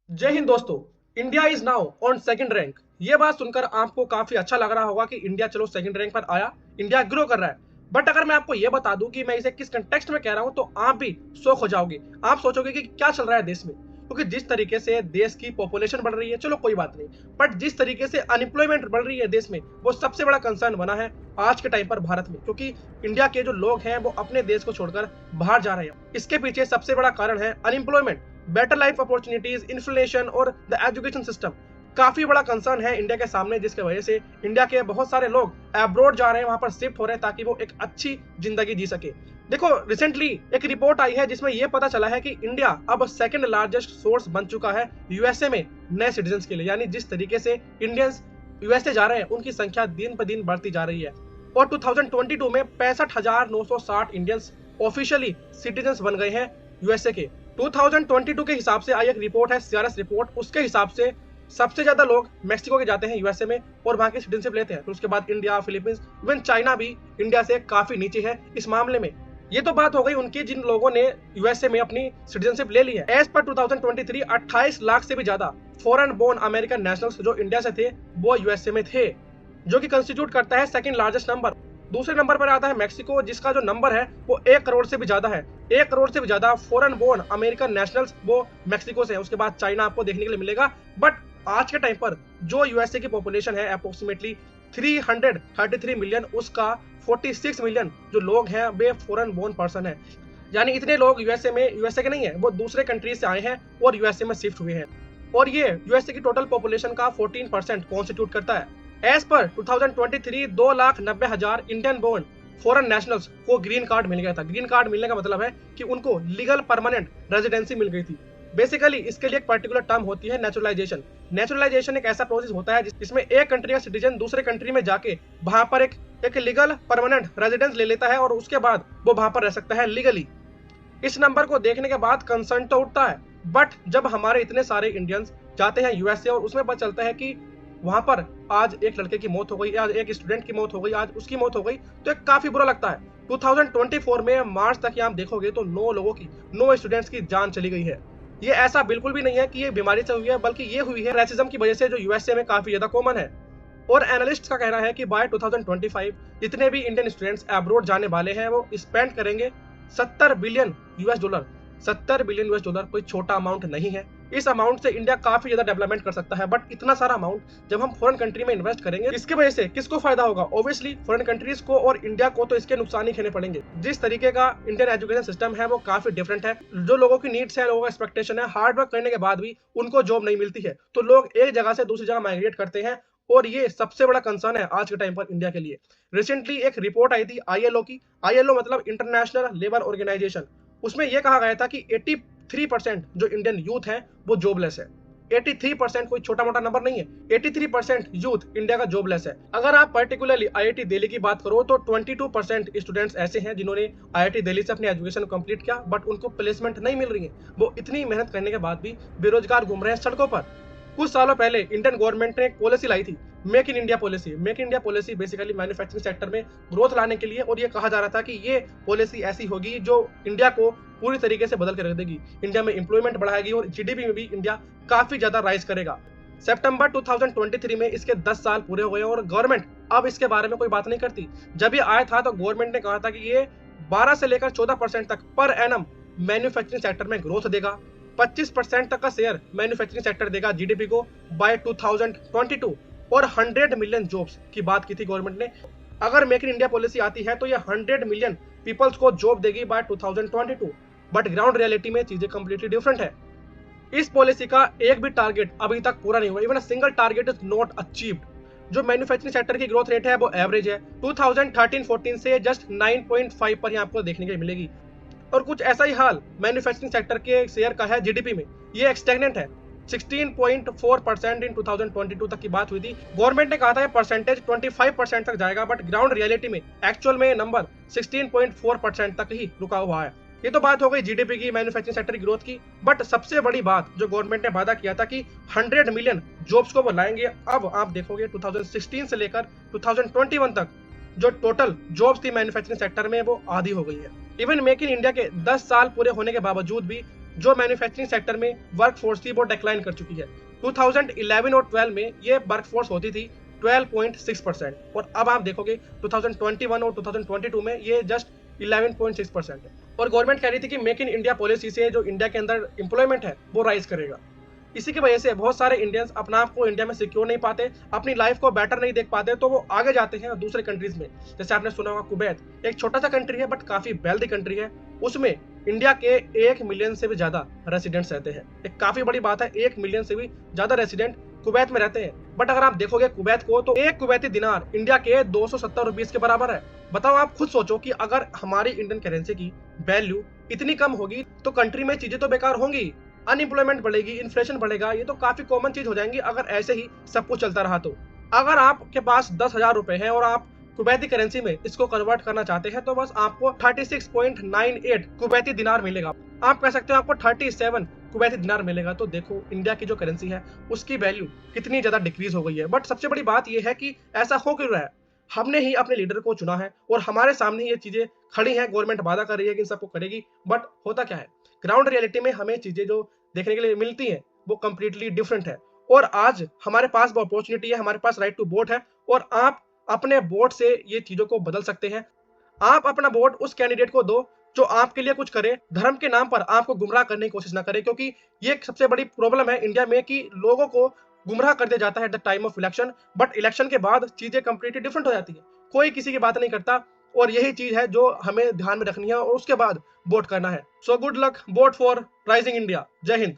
जय हिंद दोस्तों। India is now on second rank. ये बात सुनकर आपको काफी अच्छा लग रहा होगा कि इंडिया चलो सेकंड रैंक पर आया, इंडिया ग्रो कर रहा है। बट अगर मैं आपको ये बता दूं कि मैं इसे किस कंटेक्स्ट में कह रहा हूं तो आप भी शॉक हो जाओगे। आप सोचोगे कि क्या चल रहा है देश में, क्योंकि जिस तरीके से देश की पॉपुलेशन बढ़ रही है चलो कोई बात नहीं, बट जिस तरीके से अनएम्प्लॉयमेंट बढ़ रही है देश में वो सबसे बड़ा कंसर्न बना है आज के टाइम पर भारत में, क्योंकि इंडिया के जो लोग हैं वो अपने देश को छोड़कर बाहर जा रहे हैं। इसके पीछे सबसे बड़ा कारण है unemployment, better life opportunities, inflation और द एजुकेशन सिस्टम। काफी बड़ा कंसर्न है इंडिया के सामने, जिसके वजह से इंडिया के बहुत सारे लोग अब्रॉड जा रहे हैं, वहां पर शिफ्ट हो रहे हैं ताकि वो एक अच्छी जिंदगी जी सके। देखो, रिसेंटली एक रिपोर्ट आई है जिसमें यह पता चला है कि इंडिया अब सेकंड लार्जेस्ट सोर्स बन चुका है यूएसए में नए सिटीजन के लिए। यानी जिस तरीके से इंडियंस यूएसए जा रहे हैं उनकी संख्या दिन ब दिन बढ़ती जा रही है। और 2022 में 65,960 इंडियंस ऑफिशियली सिटीजन बन गए हैं यूएसए के। 2022 के हिसाब से आई एक रिपोर्ट है, सीआरएस रिपोर्ट, उसके हिसाब से सबसे ज्यादा लोग मेक्सिको के जाते हैं यूएसए में और वहां की सिटीजनशिप लेते हैं। तो उसके बाद इंडिया, फिलीपींस, इवन चाइना भी इंडिया से काफी नीचे है इस मामले में। ये तो बात हो गई उनकी जिन लोगों ने यूएसए में अपनी सिटीजनशिप ले ली है। एज पर 2023 28 लाख से भी ज्यादा फॉरेन बोर्न अमेरिकन नेशनल्स जो इंडिया से थे वो यूएसए में थे, जो कि कंस्टिट्यूट करता है सेकंड लार्जेस्ट नंबर। दूसरे नंबर पर आता है मेक्सिको, जिसका जो नंबर है वो 1 करोड़ से भी ज्यादा है। 1 करोड़ से भी ज्यादा फॉरेन बोर्न अमेरिकन नेशनल्स वो मेक्सिको से है। उसके बाद चाइना आपको देखने के लिए मिलेगा। बट आज के टाइम पर जो यूएसए की पॉपुलेशन है अप्रोक्सीमेटली 333 मिलियन, उसका 46 मिलियन जो लोग हैं वे फॉरेन बोर्न पर्सन है। यानी इतने लोग यूएसए के नहीं है, वो दूसरे कंट्रीज से आए हैं और यूएसए में शिफ्ट हुए हैं। और ये यूएसए की टोटल पॉपुलेशन का 14% कॉन्स्टिट्यूट करता है। एज पर 2023 2,90,000 इंडियन बोर्न फॉरेन नेशनल्स को ग्रीन कार्ड मिल गया था। ग्रीन कार्ड मिलने का मतलब है कि उनको लीगल परमानेंट रेजिडेंसी मिल गई थी। बेसिकली इसके लिए एक पर्टिकुलर टर्म होती है नेचुरलाइजेशन। नेचुरलाइजेशन एक ऐसा प्रोसेस होता है जिसमें एक कंट्री का सिटीजन दूसरे कंट्री में जाके वहां पर एक लीगल परमानेंट रेजिडेंस ले लेता है और उसके बाद वो वहां पर रह सकता है लीगली। इस नंबर को देखने के बाद कंसर्न तो उठता है, बट जब हमारे इतने सारे इंडियंस जाते हैं यूएसए और उसमें पता चलता है कि वहां पर आज एक लड़के की मौत हो गई, आज एक स्टूडेंट की मौत हो गई, आज उसकी मौत हो गई, तो एक काफी बुरा लगता है। 2024 में मार्च तक आप देखोगे तो 9 स्टूडेंट्स की जान चली गई है। ये ऐसा बिल्कुल भी नहीं है कि ये बीमारी से हुई है, बल्कि ये हुई है रेसिज्म की वजह से, जो यूएसए में काफी ज्यादा कॉमन है। और एनालिस्ट का कहना है कि बाय 2025 जितने भी इंडियन स्टूडेंट्स अब्रॉड जाने वाले हैं वो स्पेंड करेंगे 70 billion US dollar. 70 billion US dollar कोई छोटा अमाउंट नहीं है। इस अमाउंट से इंडिया काफी ज्यादा डेवलपमेंट कर सकता है, बट इतना सारा अमाउंट जब हम फॉरेन कंट्री में इन्वेस्ट करेंगे इसके वजह से किसको फायदा होगा? ऑब्वियसली फॉरेन कंट्रीज को और इंडिया को तो इसके नुकसान ही खेने पड़ेंगे। जिस तरीके का इंडियन एजुकेशन सिस्टम है वो काफी डिफरेंट है। जो लोगों की नीड्स है, लोगों का एक्सपेक्टेशन है, हार्ड वर्क करने के बाद भी उनको जॉब नहीं मिलती है, तो लोग एक जगह से दूसरी जगह माइग्रेट करते हैं। और ये सबसे बड़ा कंसर्न है आज के टाइम पर इंडिया के लिए। रिसेंटली एक रिपोर्ट आई थी आईएलओ की। आईएलओ मतलब इंटरनेशनल लेबर ऑर्गेनाइजेशन। उसमें यह कहा गया था कि 83% जो इंडियन यूथ है वो जॉबलेस है। 83% कोई छोटा मोटा नंबर नहीं है। 83% यूथ इंडिया का जॉबलेस है। अगर आप पर्टिकुलरली आईआईटी दिल्ली की बात करो तो 22% स्टूडेंट्स ऐसे हैं जिन्होंने आईआईटी दिल्ली से अपनी एजुकेशन कंप्लीट किया, बट उनको प्लेसमेंट नहीं मिल रही है। वो इतनी मेहनत करने के बाद भी बेरोजगार घूम रहे हैं सड़कों पर। कुछ सालों पहले इंडियन गवर्नमेंट ने एक पॉलिसी लाई थी, make in India policy. Make in India policy basically manufacturing sector में ग्रोथ लाने के लिए, और ये कहा जा रहा था कि ये पॉलिसी ऐसी होगी जो इंडिया को पूरी तरीके से बदल कर रख देगी, इंडिया में एम्प्लॉयमेंट बढ़ाएगी और जीडीपी में भी इंडिया काफी ज्यादा राइज करेगा। सितंबर 2023 में इसके 10 साल पूरे हो गए और गवर्नमेंट अब इसके बारे में कोई बात नहीं करती। जब ये आया था तो गवर्नमेंट ने कहा था कि ये 12 से लेकर 14% तक पर एनम मैन्युफैक्चरिंग सेक्टर में ग्रोथ देगा। 25% तक का शेयर मैन्युफैक्चरिंग सेक्टर देगा जीडीपी को बाय 2022, और 100 मिलियन जॉब्स की बात की थी गवर्नमेंट ने। अगर मेक इन इंडिया पॉलिसी आती है तो ये 100 मिलियन पीपल्स को जॉब देगी बाय 2022, बट ग्राउंड रियलिटी में चीजें कंप्लीटली डिफरेंट है। इस पॉलिसी का एक भी टारगेट अभी तक पूरा नहीं हुआ। Even a single target is not achieved. जो मैन्युफैक्चरिंग सेक्टर की ग्रोथ रेट है वो एवरेज है। 2013-14 से जस्ट 9.5 पर ही आपको देखने के लिए मिलेगी। और कुछ ऐसा ही हाल मैन्युफैक्चरिंग सेक्टर के शेयर का है जीडीपी में। ये स्टैग्नेंट है। 16.4% इन 2022 तक की बात हुई थी। गवर्नमेंट ने कहा था ये परसेंटेज 25% तक जाएगा, बट ग्राउंड रियलिटी में एक्चुअल में नंबर 16.4% तक ही रुका हुआ है। ये तो बात हो गई जीडीपी की, मैन्युफैक्चरिंग सेक्टर की ग्रोथ की। बट सबसे बड़ी बात जो गवर्नमेंट ने वादा किया था कि 100 मिलियन जॉब्स को वो लाएंगे, अब आप देखोगे 2016 से लेकर 2021 तक जो टोटल जॉब्स थी मैन्युफैक्चरिंग सेक्टर में वो आधी हो गई है। इवन मेक इन इंडिया के 10 साल पूरे होने के बावजूद भी जो मैन्युफैक्चरिंग सेक्टर में वर्क फोर्स थी वो डिक्लाइन कर चुकी है। 2011 और 12 में ये वर्क फोर्स होती थी 12.6% और अब आप देखोगे 2021 और 2022 में ये जस्ट 11.6% है। और गवर्नमेंट कह रही थी कि मेक इन इंडिया पॉलिसी से जो इंडिया के अंदर एम्प्लॉयमेंट है वो राइज करेगा। इसी की वजह से बहुत सारे इंडियंस अपना आप को इंडिया में सिक्योर नहीं पाते, अपनी लाइफ को बेटर नहीं देख पाते, तो वो आगे जाते हैं दूसरे कंट्रीज में। जैसे आपने सुना होगा कुवैत, एक छोटा सा कंट्री है बट काफी वेल्दी कंट्री है, उसमें इंडिया के 1 मिलियन से भी ज्यादा रेसिडेंट्स रहते हैं। एक काफी बड़ी बात है, 1 मिलियन से भी ज्यादा रेसिडेंट कुवैत में रहते हैं। बट अगर आप देखोगे कुवैत को, तो एक कुवैती दिनार इंडिया के 270 रुपीज के बराबर है। बताओ, आप खुद सोचो कि अगर हमारी इंडियन करेंसी की वैल्यू इतनी कम होगी तो कंट्री में चीजें तो बेकार होंगी, अनएम्प्लॉयमेंट बढ़ेगी, इन्फ्लेशन बढ़ेगा, ये तो काफी कॉमन चीज हो जाएंगी अगर ऐसे ही सब कुछ चलता रहा तो। अगर आपके पास 10,000 रुपए है और आप कुवैती करेंसी में इसको कन्वर्ट करना चाहते हैं तो बस आपको 36.98 कुवैती दिनार मिलेगा। आप कह सकते हो आपको 37 कुवैती दिनार मिलेगा। तो देखो इंडिया की जो करेंसी है उसकी वैल्यू कितनी ज्यादा डिक्रीज हो गई है। बट सबसे बड़ी बात यह है कि ऐसा हो क्यों रहा है। हमने ही अपने लीडर को चुना है और हमारे सामने ये चीजें खड़ी हैं, गवर्नमेंट वादा कर रही है कि इन सबको करेगी, बट होता क्या है, ग्राउंड रियलिटी में हमें चीजें जो देखने के लिए मिलती हैं वो कंप्लीटली डिफरेंट है। और आज हमारे पास वो अपॉर्चुनिटी है, हमारे पास राइट टू वोट है और आप अपने वोट से ये चीजों को बदल सकते हैं। आप अपना वोट उस कैंडिडेट को दो जो आपके लिए कुछ करे, धर्म के नाम पर आपको गुमराह करने की कोशिश ना करे, क्योंकि ये सबसे बड़ी प्रॉब्लम है इंडिया में कि लोगों को गुमराह कर दिया जाता है the time of election, but election के बाद चीजें कंप्लीटली डिफरेंट हो जाती है, कोई किसी की बात नहीं करता। और यही चीज है जो हमें ध्यान में रखनी है और उसके बाद वोट करना है। So good luck, vote for rising India. जय हिंद।